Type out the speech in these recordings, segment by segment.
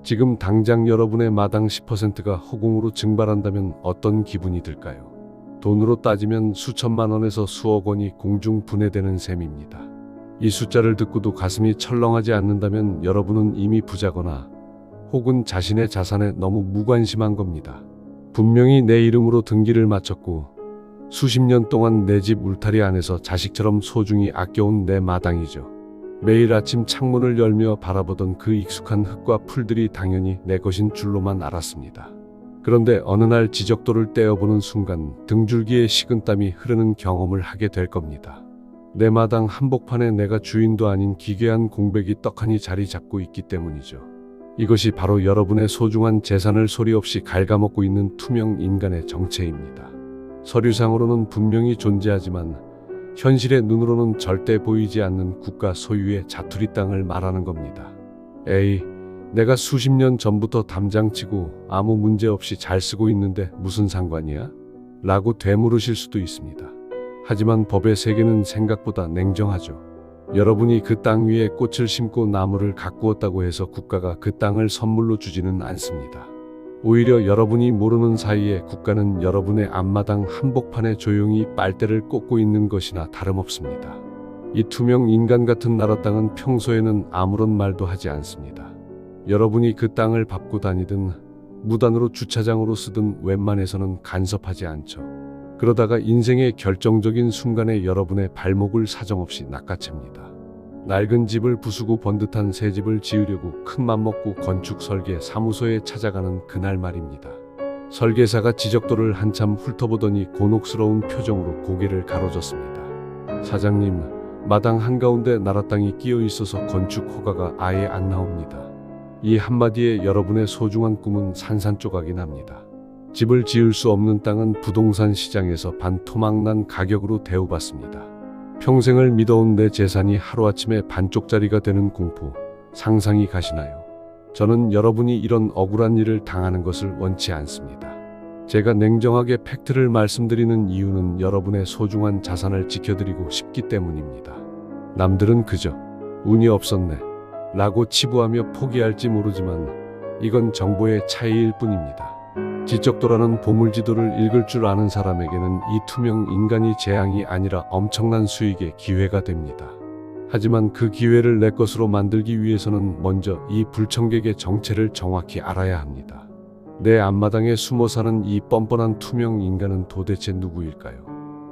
지금 당장 여러분의 마당 10%가 허공으로 증발한다면 어떤 기분이 들까요? 돈으로 따지면 수천만 원에서 수억 원이 공중 분해되는 셈입니다. 이 숫자를 듣고도 가슴이 철렁하지 않는다면 여러분은 이미 부자거나 혹은 자신의 자산에 너무 무관심한 겁니다. 분명히 내 이름으로 등기를 마쳤고 수십 년 동안 내 집 울타리 안에서 자식처럼 소중히 아껴온 내 마당이죠. 매일 아침 창문을 열며 바라보던 그 익숙한 흙과 풀들이 당연히 내 것인 줄로만 알았습니다. 그런데 어느 날 지적도를 떼어보는 순간 등줄기에 식은땀이 흐르는 경험을 하게 될 겁니다. 내 마당 한복판에 내가 주인도 아닌 기괴한 공백이 떡하니 자리 잡고 있기 때문이죠. 이것이 바로 여러분의 소중한 재산을 소리 없이 갉아먹고 있는 투명 인간의 정체입니다. 서류상으로는 분명히 존재하지만 현실의 눈으로는 절대 보이지 않는 국가 소유의 자투리 땅을 말하는 겁니다. 에이, 내가 수십 년 전부터 담장치고 아무 문제 없이 잘 쓰고 있는데 무슨 상관이야? 라고 되물으실 수도 있습니다. 하지만 법의 세계는 생각보다 냉정하죠. 여러분이 그 땅 위에 꽃을 심고 나무를 가꾸었다고 해서 국가가 그 땅을 선물로 주지는 않습니다. 오히려 여러분이 모르는 사이에 국가는 여러분의 앞마당 한복판에 조용히 빨대를 꽂고 있는 것이나 다름없습니다. 이 투명 인간 같은 나라 땅은 평소에는 아무런 말도 하지 않습니다. 여러분이 그 땅을 밟고 다니든 무단으로 주차장으로 쓰든 웬만해서는 간섭하지 않죠. 그러다가 인생의 결정적인 순간에 여러분의 발목을 사정없이 낚아챕니다. 낡은 집을 부수고 번듯한 새 집을 지으려고 큰맘 먹고 건축 설계 사무소에 찾아가는 그날 말입니다. 설계사가 지적도를 한참 훑어보더니 곤혹스러운 표정으로 고개를 가로젓습니다. 사장님, 마당 한가운데 나라 땅이 끼어 있어서 건축 허가가 아예 안 나옵니다. 이 한마디에 여러분의 소중한 꿈은 산산조각이 납니다. 집을 지을 수 없는 땅은 부동산 시장에서 반토막난 가격으로 대우받습니다. 평생을 믿어온 내 재산이 하루아침에 반쪽짜리가 되는 공포, 상상이 가시나요? 저는 여러분이 이런 억울한 일을 당하는 것을 원치 않습니다. 제가 냉정하게 팩트를 말씀드리는 이유는 여러분의 소중한 자산을 지켜드리고 싶기 때문입니다. 남들은 그저 운이 없었네 라고 치부하며 포기할지 모르지만 이건 정보의 차이일 뿐입니다. 지적도라는 보물지도를 읽을 줄 아는 사람에게는 이 투명 인간이 재앙이 아니라 엄청난 수익의 기회가 됩니다. 하지만 그 기회를 내 것으로 만들기 위해서는 먼저 이 불청객의 정체를 정확히 알아야 합니다. 내 앞마당에 숨어 사는 이 뻔뻔한 투명 인간은 도대체 누구일까요?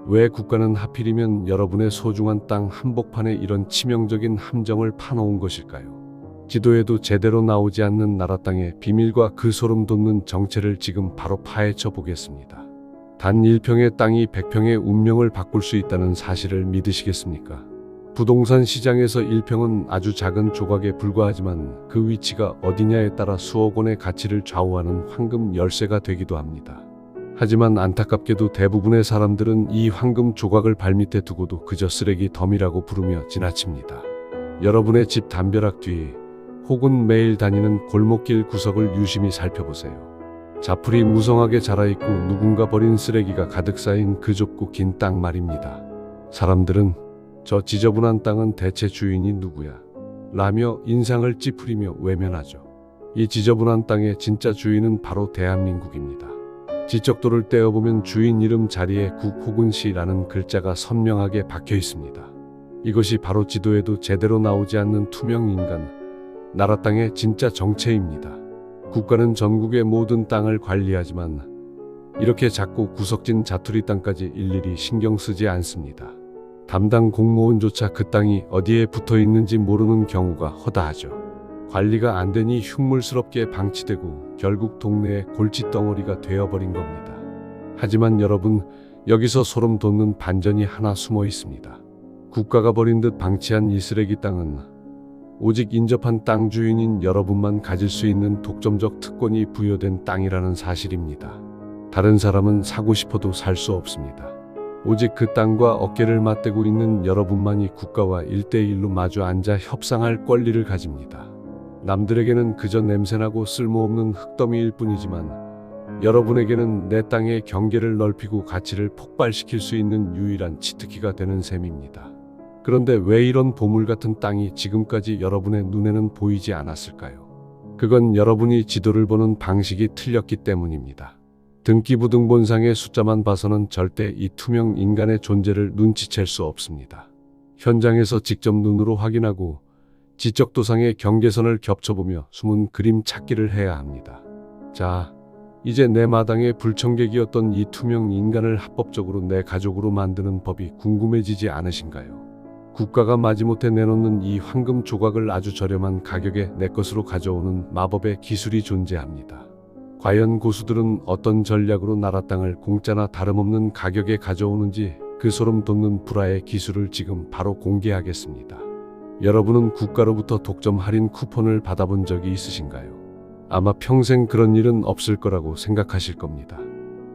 왜 국가는 하필이면 여러분의 소중한 땅 한복판에 이런 치명적인 함정을 파놓은 것일까요? 지도에도 제대로 나오지 않는 나라 땅의 비밀과 그 소름 돋는 정체를 지금 바로 파헤쳐 보겠습니다. 단 1평의 땅이 100평의 운명을 바꿀 수 있다는 사실을 믿으시겠습니까? 부동산 시장에서 1평은 아주 작은 조각에 불과하지만 그 위치가 어디냐에 따라 수억 원의 가치를 좌우하는 황금 열쇠가 되기도 합니다. 하지만 안타깝게도 대부분의 사람들은 이 황금 조각을 발밑에 두고도 그저 쓰레기 더미라고 부르며 지나칩니다. 여러분의 집 담벼락 뒤 혹은 매일 다니는 골목길 구석을 유심히 살펴보세요. 자풀이 무성하게 자라있고 누군가 버린 쓰레기가 가득 쌓인 그 좁고 긴 땅 말입니다. 사람들은 저 지저분한 땅은 대체 주인이 누구야? 라며 인상을 찌푸리며 외면하죠. 이 지저분한 땅의 진짜 주인은 바로 대한민국입니다. 지적도를 떼어보면 주인 이름 자리에 국 혹은 시라는 글자가 선명하게 박혀 있습니다. 이것이 바로 지도에도 제대로 나오지 않는 투명 인간, 나라 땅의 진짜 정체입니다. 국가는 전국의 모든 땅을 관리하지만 이렇게 작고 구석진 자투리 땅까지 일일이 신경 쓰지 않습니다. 담당 공무원조차 그 땅이 어디에 붙어 있는지 모르는 경우가 허다하죠. 관리가 안 되니 흉물스럽게 방치되고 결국 동네의 골칫덩어리가 되어버린 겁니다. 하지만 여러분, 여기서 소름 돋는 반전이 하나 숨어 있습니다. 국가가 버린 듯 방치한 이 쓰레기 땅은 오직 인접한 땅 주인인 여러분만 가질 수 있는 독점적 특권이 부여된 땅이라는 사실입니다. 다른 사람은 사고 싶어도 살 수 없습니다. 오직 그 땅과 어깨를 맞대고 있는 여러분만이 국가와 1대1로 마주 앉아 협상할 권리를 가집니다. 남들에게는 그저 냄새나고 쓸모없는 흙더미일 뿐이지만 여러분에게는 내 땅의 경계를 넓히고 가치를 폭발시킬 수 있는 유일한 치트키가 되는 셈입니다. 그런데 왜 이런 보물 같은 땅이 지금까지 여러분의 눈에는 보이지 않았을까요? 그건 여러분이 지도를 보는 방식이 틀렸기 때문입니다. 등기부등본상의 숫자만 봐서는 절대 이 투명 인간의 존재를 눈치챌 수 없습니다. 현장에서 직접 눈으로 확인하고 지적도상의 경계선을 겹쳐보며 숨은 그림 찾기를 해야 합니다. 자, 이제 내 마당의 불청객이었던 이 투명 인간을 합법적으로 내 가족으로 만드는 법이 궁금해지지 않으신가요? 국가가 마지못해 내놓는 이 황금 조각을 아주 저렴한 가격에 내 것으로 가져오는 마법의 기술이 존재합니다. 과연 고수들은 어떤 전략으로 나라 땅을 공짜나 다름없는 가격에 가져오는지 그 소름 돋는 불화의 기술을 지금 바로 공개하겠습니다. 여러분은 국가로부터 독점 할인 쿠폰을 받아본 적이 있으신가요? 아마 평생 그런 일은 없을 거라고 생각하실 겁니다.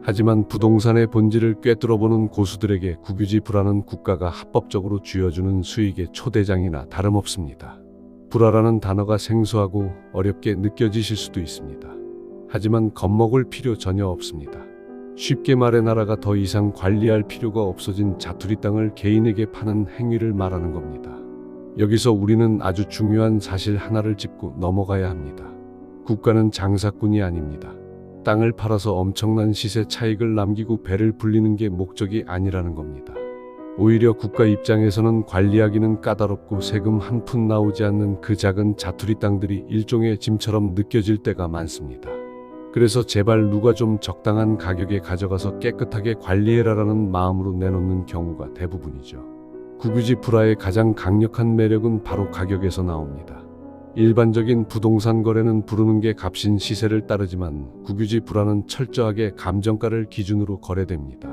하지만 부동산의 본질을 꿰뚫어보는 고수들에게 국유지 불화는 국가가 합법적으로 쥐어주는 수익의 초대장이나 다름없습니다. 불화라는 단어가 생소하고 어렵게 느껴지실 수도 있습니다. 하지만 겁먹을 필요 전혀 없습니다. 쉽게 말해 나라가 더 이상 관리할 필요가 없어진 자투리 땅을 개인에게 파는 행위를 말하는 겁니다. 여기서 우리는 아주 중요한 사실 하나를 짚고 넘어가야 합니다. 국가는 장사꾼이 아닙니다. 땅을 팔아서 엄청난 시세 차익을 남기고 배를 불리는 게 목적이 아니라는 겁니다. 오히려 국가 입장에서는 관리하기는 까다롭고 세금 한 푼 나오지 않는 그 작은 자투리 땅들이 일종의 짐처럼 느껴질 때가 많습니다. 그래서 제발 누가 좀 적당한 가격에 가져가서 깨끗하게 관리해라라는 마음으로 내놓는 경우가 대부분이죠. 국유지 불화의 가장 강력한 매력은 바로 가격에서 나옵니다. 일반적인 부동산 거래는 부르는 게 값인 시세를 따르지만 국유지 불화는 철저하게 감정가를 기준으로 거래됩니다.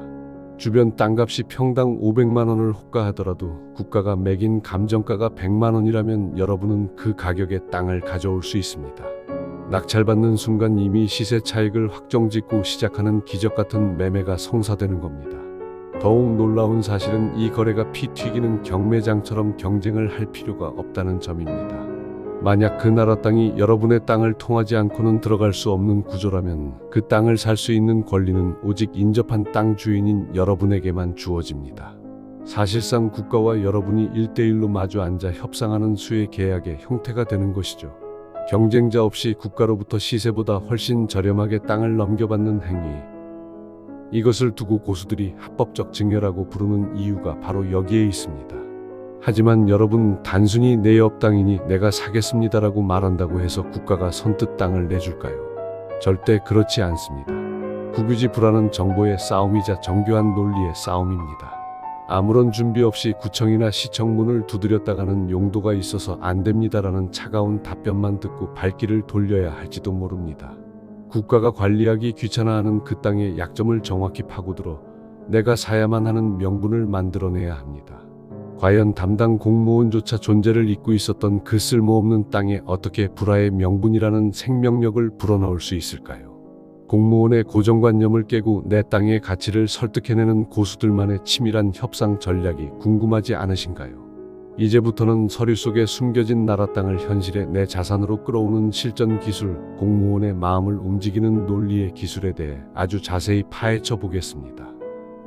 주변 땅값이 평당 500만 원을 호가하더라도 국가가 매긴 감정가가 100만 원이라면 여러분은 그 가격의 땅을 가져올 수 있습니다. 낙찰받는 순간 이미 시세 차익을 확정짓고 시작하는 기적같은 매매가 성사되는 겁니다. 더욱 놀라운 사실은 이 거래가 피 튀기는 경매장처럼 경쟁을 할 필요가 없다는 점입니다. 만약 그 나라 땅이 여러분의 땅을 통하지 않고는 들어갈 수 없는 구조라면 그 땅을 살 수 있는 권리는 오직 인접한 땅 주인인 여러분에게만 주어집니다. 사실상 국가와 여러분이 1대1로 마주 앉아 협상하는 수의 계약의 형태가 되는 것이죠. 경쟁자 없이 국가로부터 시세보다 훨씬 저렴하게 땅을 넘겨받는 행위. 이것을 두고 고수들이 합법적 증여라고 부르는 이유가 바로 여기에 있습니다. 하지만 여러분, 단순히 내 옆 땅이니 내가 사겠습니다라고 말한다고 해서 국가가 선뜻 땅을 내줄까요? 절대 그렇지 않습니다. 국유지 불화는 정보의 싸움이자 정교한 논리의 싸움입니다. 아무런 준비 없이 구청이나 시청 문을 두드렸다가는 용도가 있어서 안 됩니다라는 차가운 답변만 듣고 발길을 돌려야 할지도 모릅니다. 국가가 관리하기 귀찮아하는 그 땅의 약점을 정확히 파고들어 내가 사야만 하는 명분을 만들어내야 합니다. 과연 담당 공무원조차 존재를 잊고 있었던 그 쓸모없는 땅에 어떻게 불화의 명분이라는 생명력을 불어넣을 수 있을까요? 공무원의 고정관념을 깨고 내 땅의 가치를 설득해내는 고수들만의 치밀한 협상 전략이 궁금하지 않으신가요? 이제부터는 서류 속에 숨겨진 나라 땅을 현실의 내 자산으로 끌어오는 실전 기술, 공무원의 마음을 움직이는 논리의 기술에 대해 아주 자세히 파헤쳐 보겠습니다.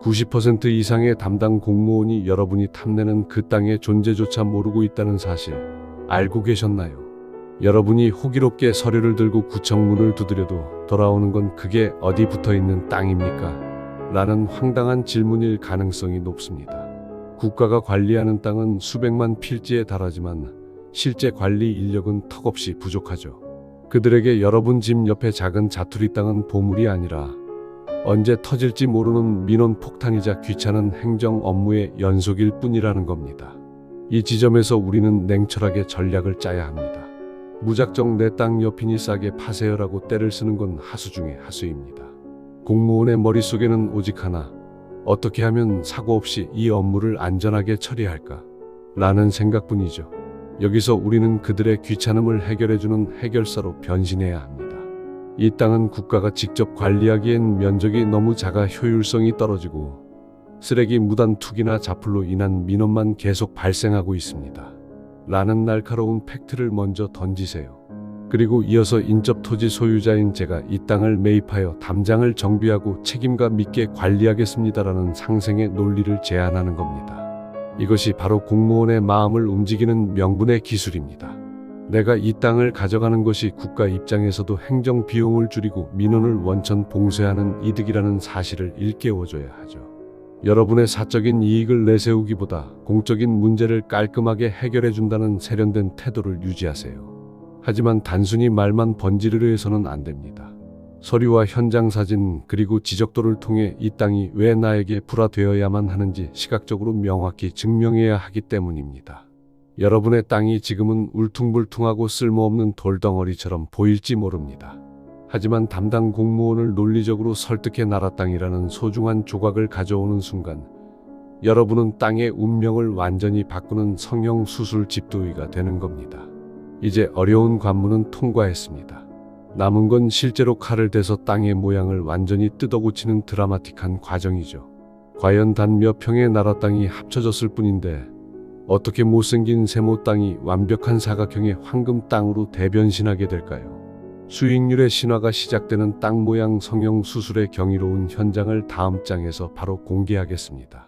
90% 이상의 담당 공무원이 여러분이 탐내는 그 땅의 존재조차 모르고 있다는 사실 알고 계셨나요? 여러분이 호기롭게 서류를 들고 구청 문을 두드려도 돌아오는 건 그게 어디 붙어 있는 땅입니까? 라는 황당한 질문일 가능성이 높습니다. 국가가 관리하는 땅은 수백만 필지에 달하지만 실제 관리 인력은 턱없이 부족하죠. 그들에게 여러분 집 옆에 작은 자투리 땅은 보물이 아니라 언제 터질지 모르는 민원 폭탄이자 귀찮은 행정 업무의 연속일 뿐이라는 겁니다. 이 지점에서 우리는 냉철하게 전략을 짜야 합니다. 무작정 내 땅 옆이니 싸게 파세요라고 떼를 쓰는 건 하수 중의 하수입니다. 공무원의 머릿속에는 오직 하나, 어떻게 하면 사고 없이 이 업무를 안전하게 처리할까? 라는 생각뿐이죠. 여기서 우리는 그들의 귀찮음을 해결해주는 해결사로 변신해야 합니다. 이 땅은 국가가 직접 관리하기엔 면적이 너무 작아 효율성이 떨어지고 쓰레기 무단 투기나 자풀로 인한 민원만 계속 발생하고 있습니다. 라는 날카로운 팩트를 먼저 던지세요. 그리고 이어서 인접 토지 소유자인 제가 이 땅을 매입하여 담장을 정비하고 책임감 있게 관리하겠습니다라는 상생의 논리를 제안하는 겁니다. 이것이 바로 공무원의 마음을 움직이는 명분의 기술입니다. 내가 이 땅을 가져가는 것이 국가 입장에서도 행정 비용을 줄이고 민원을 원천 봉쇄하는 이득이라는 사실을 일깨워줘야 하죠. 여러분의 사적인 이익을 내세우기보다 공적인 문제를 깔끔하게 해결해준다는 세련된 태도를 유지하세요. 하지만 단순히 말만 번지르르 해서는 안 됩니다. 서류와 현장 사진 그리고 지적도를 통해 이 땅이 왜 나에게 불화되어야만 하는지 시각적으로 명확히 증명해야 하기 때문입니다. 여러분의 땅이 지금은 울퉁불퉁하고 쓸모없는 돌덩어리처럼 보일지 모릅니다. 하지만 담당 공무원을 논리적으로 설득해 나라 땅이라는 소중한 조각을 가져오는 순간 여러분은 땅의 운명을 완전히 바꾸는 성형수술 집도의가 되는 겁니다. 이제 어려운 관문은 통과했습니다. 남은 건 실제로 칼을 대서 땅의 모양을 완전히 뜯어고치는 드라마틱한 과정이죠. 과연 단 몇 평의 나라 땅이 합쳐졌을 뿐인데 어떻게 못생긴 세모 땅이 완벽한 사각형의 황금 땅으로 대변신하게 될까요? 수익률의 신화가 시작되는 땅 모양 성형 수술의 경이로운 현장을 다음 장에서 바로 공개하겠습니다.